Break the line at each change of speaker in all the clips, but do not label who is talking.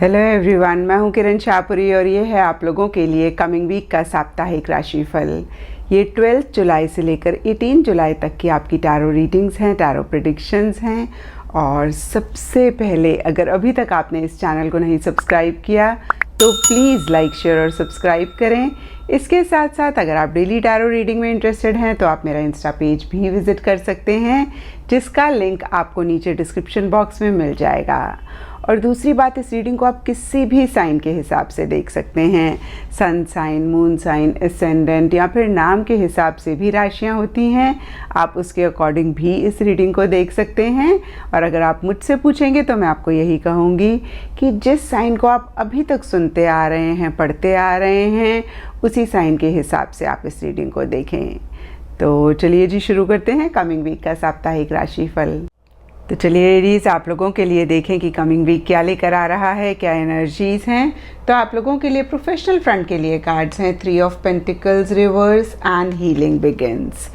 Hello everyone, मैं हूं किरण शाहपुरी और ये है आप लोगों के लिए कमिंग वीक का साप्ताहिक राशिफल। ये 12 जुलाई से लेकर 18 जुलाई तक की आपकी टैरो रीडिंग्स हैं, टैरो प्रेडिक्शंस हैं। और सबसे पहले, अगर अभी तक आपने इस चैनल को नहीं सब्सक्राइब किया तो प्लीज़ लाइक, शेयर और सब्सक्राइब करें। इसके साथ साथ अगर आप डेली टैरो रीडिंग में इंटरेस्टेड हैं तो आप मेरा इंस्टा पेज भी विज़िट कर सकते हैं, जिसका लिंक आपको नीचे डिस्क्रिप्शन बॉक्स में मिल जाएगा। और दूसरी बात, इस रीडिंग को आप किसी भी साइन के हिसाब से देख सकते हैं। Sun sign, moon sign, ascendant या फिर नाम के हिसाब से भी राशियां होती हैं। आप उसके अकॉर्डिंग भी इस रीडिंग को देख सकते हैं। और अगर आप मुझसे पूछेंगे तो मैं आपको यही कहूँगी कि जिस साइन को आप अभी तक सुनते आ रहे हैं, पढ़ते आ रहे हैं, उसी साइन के हिसाब से आप इस रीडिंग को देखें। तो चलिए जी, शुरू करते हैं कमिंग वीक का साप्ताहिक राशिफल। तो चलिए एरीज, आप लोगों के लिए देखें कि कमिंग वीक क्या लेकर आ रहा है, क्या एनर्जीज हैं। तो आप लोगों के लिए प्रोफेशनल फ्रंट के लिए कार्ड्स हैं 3 of pentacles reverse and healing begins.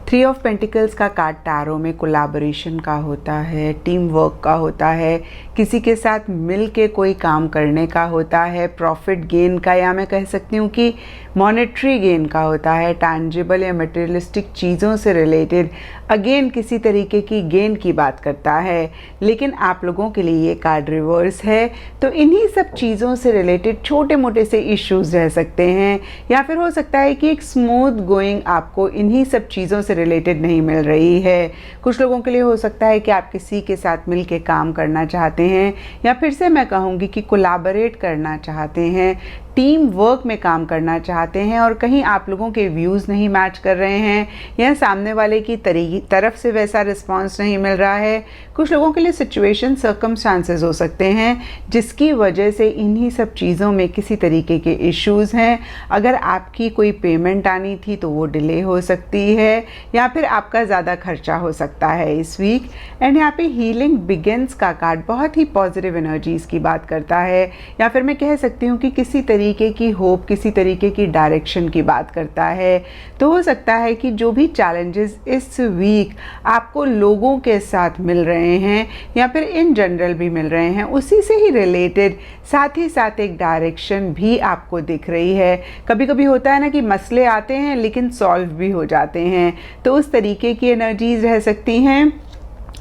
3 of pentacles का कार्ड टैरो में कोलैबोरेशन का होता है, टीम वर्क का होता है, किसी के साथ मिल के कोई काम करने का होता है, प्रॉफिट गेन का, या मैं कह सकती हूँ कि मॉनेटरी गेन का होता है, टैंजिबल या मटेरियलिस्टिक चीज़ों से रिलेटेड अगेन किसी तरीके की गेन की बात करता है। लेकिन आप लोगों के लिए ये कार्ड रिवर्स है, तो इन्हीं सब चीज़ों से रिलेटेड छोटे मोटे से इश्यूज रह सकते हैं, या फिर हो सकता है कि एक स्मूथ गोइंग आपको इन्हीं सब चीज़ों से रिलेटेड नहीं मिल रही है। कुछ लोगों के लिए हो सकता है कि आप किसी के साथ मिल के काम करना चाहते हैं, या फिर से मैं कहूँगी कि कोलैबोरेट करना चाहते हैं, टीम वर्क में काम करना चाहते हैं, और कहीं आप लोगों के व्यूज़ नहीं मैच कर रहे हैं या सामने वाले की तरफ से वैसा रिस्पांस नहीं मिल रहा है। कुछ लोगों के लिए सिचुएशन, सर्कमस्टांसेस हो सकते हैं जिसकी वजह से इन्हीं सब चीज़ों में किसी तरीके के इश्यूज़ हैं। अगर आपकी कोई पेमेंट आनी थी तो वो डिले हो सकती है, या फिर आपका ज़्यादा खर्चा हो सकता है इस वीक। एंड यहाँ पे हीलिंग बिगिंस का कार्ड बहुत ही पॉजिटिव एनर्जीज़ की बात करता है, या फिर मैं कह सकती हूँ कि किसी तरीके की होप, किसी तरीके की डायरेक्शन की बात करता है। तो हो सकता है कि जो भी चैलेंजेस इस वीक आपको लोगों के साथ मिल रहे हैं, या फिर इन जनरल भी मिल रहे हैं, उसी से ही रिलेटेड साथ ही साथ एक डायरेक्शन भी आपको दिख रही है। कभी कभी होता है ना कि मसले आते हैं लेकिन सॉल्व भी हो जाते हैं, तो उस तरीके की एनर्जीज रह सकती हैं।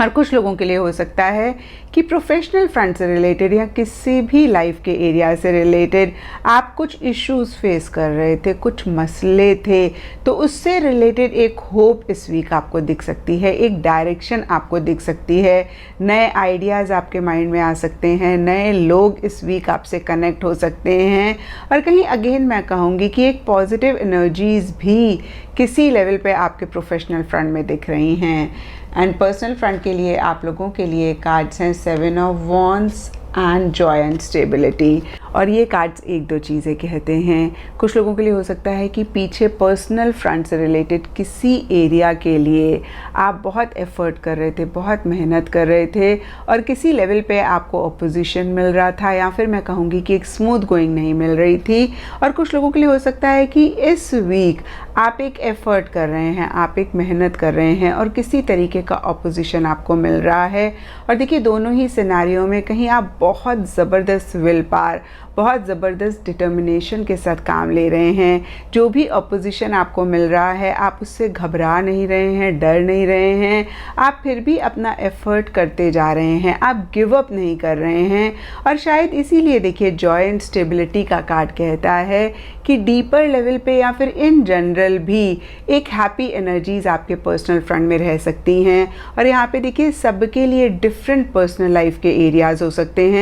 और कुछ लोगों के लिए हो सकता है कि प्रोफेशनल फ्रंट से रिलेटेड या किसी भी लाइफ के एरिया से रिलेटेड आप कुछ इश्यूज फेस कर रहे थे, कुछ मसले थे, तो उससे रिलेटेड एक होप इस वीक आपको दिख सकती है, एक डायरेक्शन आपको दिख सकती है। नए आइडियाज़ आपके माइंड में आ सकते हैं, नए लोग इस वीक आपसे कनेक्ट हो सकते हैं। और कहीं अगेन मैं कहूँगी कि एक पॉजिटिव एनर्जीज़ भी किसी लेवल पे आपके प्रोफेशनल फ्रंट में दिख रही हैं। एंड पर्सनल फ्रंट के लिए आप लोगों के लिए कार्ड्स हैं 7 of wands and Joy and stability. और ये कार्ड्स एक दो चीज़ें कहते हैं। कुछ लोगों के लिए हो सकता है कि पीछे पर्सनल फ्रंट से रिलेटेड किसी एरिया के लिए आप बहुत एफर्ट कर रहे थे, बहुत मेहनत कर रहे थे, और किसी लेवल पे आपको अपोजिशन मिल रहा था, या फिर मैं कहूँगी कि एक स्मूथ गोइंग नहीं मिल रही थी। और कुछ लोगों के लिए हो सकता है कि इस वीक आप एक एफ़र्ट कर रहे हैं, आप एक मेहनत कर रहे हैं, और किसी तरीके का अपोजिशन आपको मिल रहा है। और देखिए, दोनों ही सिनेरियो में कहीं आप बहुत ज़बरदस्त विल पावर, बहुत ज़बरदस्त डिटर्मिनेशन के साथ काम ले रहे हैं। जो भी अपोजिशन आपको मिल रहा है, आप उससे घबरा नहीं रहे हैं, डर नहीं रहे हैं, आप फिर भी अपना एफ़र्ट करते जा रहे हैं, आप गिव अप नहीं कर रहे हैं। और शायद इसीलिए देखिए, जॉय एंड स्टेबिलिटी का कार्ड कहता है कि डीपर लेवल पे या फिर इन जनरल भी एक हैप्पी एनर्जीज़ आपके पर्सनल फ्रंट में रह सकती हैं। और यहाँ पे देखिए, सबके लिए डिफरेंट पर्सनल लाइफ के एरियाज़ हो सकते हैं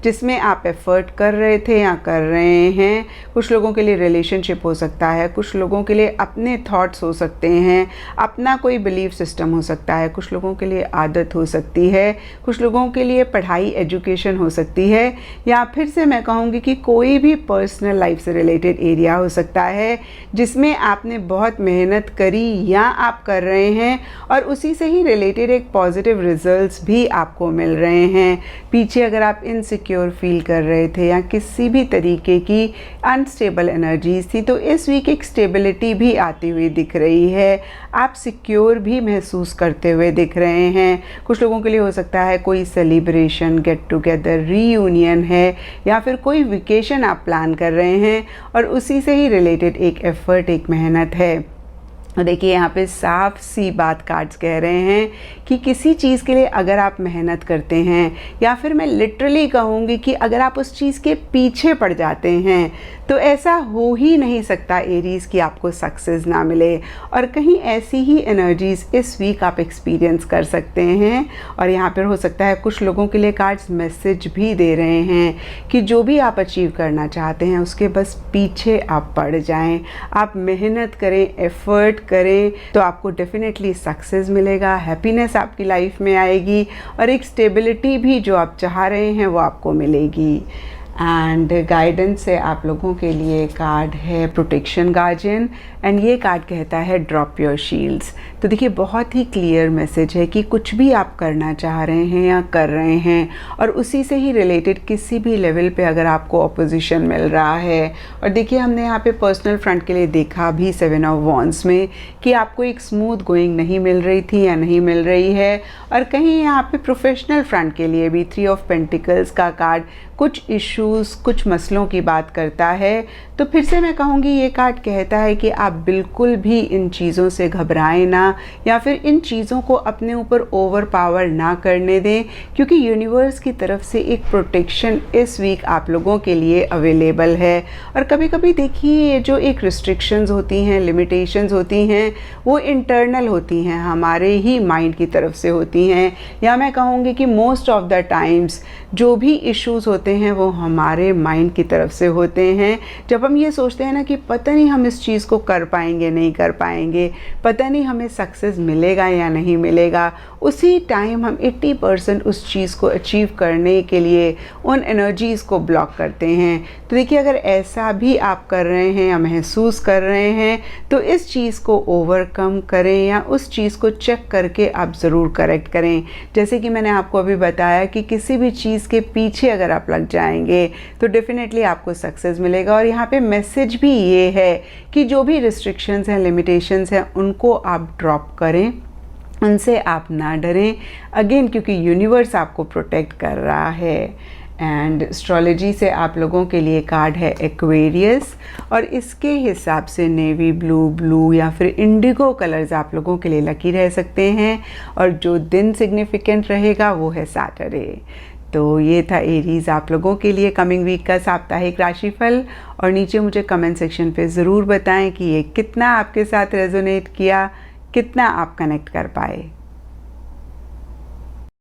जिसमें आप एफ़र्ट कर रहे थे या कर रहे हैं। कुछ लोगों के लिए रिलेशनशिप हो सकता है, कुछ लोगों के लिए अपने थॉट्स हो सकते हैं, अपना कोई बिलीफ सिस्टम हो सकता है, कुछ लोगों के लिए आदत हो सकती है, कुछ लोगों के लिए पढ़ाई, एजुकेशन हो सकती है, या फिर से मैं कहूँगी कि कोई भी पर्सनल लाइफ से रिलेटेड एरिया हो सकता है जिसमें आपने बहुत मेहनत करी या आप कर रहे हैं, और उसी से ही रिलेटेड एक पॉजिटिव रिजल्ट्स भी आपको मिल रहे हैं। पीछे अगर आप इनसिक्योर फील कर रहे थे या किसी किसी भी तरीके की अनस्टेबल एनर्जीज थी, तो इस वीक एक स्टेबिलिटी भी आती हुई दिख रही है। आप सिक्योर भी महसूस करते हुए दिख रहे हैं। कुछ लोगों के लिए हो सकता है कोई सेलिब्रेशन, गेट टुगेदर, रीयूनियन है, या फिर कोई वेकेशन आप प्लान कर रहे हैं और उसी से ही रिलेटेड एक एफ़र्ट, एक मेहनत है। देखिए यहाँ पे साफ सी बात कार्ड्स कह रहे हैं कि किसी चीज़ के लिए अगर आप मेहनत करते हैं, या फिर मैं लिटरली कहूँगी कि अगर आप उस चीज़ के पीछे पड़ जाते हैं, तो ऐसा हो ही नहीं सकता एरीज़ कि आपको सक्सेस ना मिले। और कहीं ऐसी ही एनर्जीज़ इस वीक आप एक्सपीरियंस कर सकते हैं। और यहाँ पर हो सकता है कुछ लोगों के लिए कार्ड्स मैसेज भी दे रहे हैं कि जो भी आप अचीव करना चाहते हैं उसके बस पीछे आप पड़ जाएं, आप मेहनत करें, एफ़र्ट करें, तो आपको डेफिनेटली सक्सेस मिलेगा, हैप्पीनेस आपकी लाइफ में आएगी और एक स्टेबिलिटी भी जो आप चाह रहे हैं वो आपको मिलेगी। एंड गाइडेंस से आप लोगों के लिए कार्ड है प्रोटेक्शन गार्जियन, एंड ये कार्ड कहता है ड्रॉप योर शील्ड्स। तो देखिए बहुत ही क्लियर मैसेज है कि कुछ भी आप करना चाह रहे हैं या कर रहे हैं और उसी से ही रिलेटेड किसी भी लेवल पे अगर आपको अपोजिशन मिल रहा है, और देखिए हमने यहाँ पे पर्सनल फ्रंट के लिए देखा भी 7 ऑफ वॉन्ड्स में कि आपको एक स्मूथ गोइंग नहीं मिल रही थी या नहीं मिल रही है, और कहीं यहाँ पे प्रोफेशनल फ्रंट के लिए भी 3 ऑफ पेंटिकल्स का कार्ड कुछ इश्यूज़, कुछ मसलों की बात करता है। तो फिर से मैं कहूँगी ये कार्ड कहता है कि आप बिल्कुल भी इन चीज़ों से घबराएं ना, या फिर इन चीज़ों को अपने ऊपर ओवर पावर ना करने दें, क्योंकि यूनिवर्स की तरफ से एक प्रोटेक्शन इस वीक आप लोगों के लिए अवेलेबल है। और कभी कभी देखिए ये जो एक रिस्ट्रिक्शंस होती हैं, लिमिटेशंस होती हैं, वो इंटरनल होती हैं, हमारे ही माइंड की तरफ से होती हैं, या मैं कहूँगी कि मोस्ट ऑफ द टाइम्स जो भी इश्यूज़ होते हैं वो हमारे माइंड की तरफ से होते हैं। जब हम ये सोचते हैं ना कि पता नहीं हम इस चीज़ को कर पाएंगे नहीं कर पाएंगे, पता नहीं हमें सक्सेस मिलेगा या नहीं मिलेगा, उसी टाइम हम 80% उस चीज़ को अचीव करने के लिए उन एनर्जीज़ को ब्लॉक करते हैं। तो देखिए अगर ऐसा भी आप कर रहे हैं या महसूस कर रहे हैं, तो इस चीज़ को ओवरकम करें या उस चीज़ को चेक करके आप ज़रूर करेक्ट करें। जैसे कि मैंने आपको अभी बताया कि किसी भी चीज़ के पीछे अगर आप लग जाएंगे तो डेफिनेटली आपको सक्सेस मिलेगा। और यहाँ पे मैसेज भी ये है कि जो भी रिस्ट्रिक्शंस हैं, लिमिटेशंस हैं, उनको आप ड्रॉप करें, उनसे आप ना डरें अगेन, क्योंकि यूनिवर्स आपको प्रोटेक्ट कर रहा है। एंड एस्ट्रोलॉजी से आप लोगों के लिए कार्ड है एक्वेरियस, और इसके हिसाब से नेवी ब्लू या फिर इंडिगो कलर्स आप लोगों के लिए लकी रह सकते हैं, और जो दिन सिग्निफिकेंट रहेगा वो है सैटरडे। तो ये था एरीज़ आप लोगों के लिए कमिंग वीक का साप्ताहिक राशिफल। और नीचे मुझे कमेंट सेक्शन पे ज़रूर बताएं कि ये कितना आपके साथ रेजोनेट किया, कितना आप कनेक्ट कर पाए।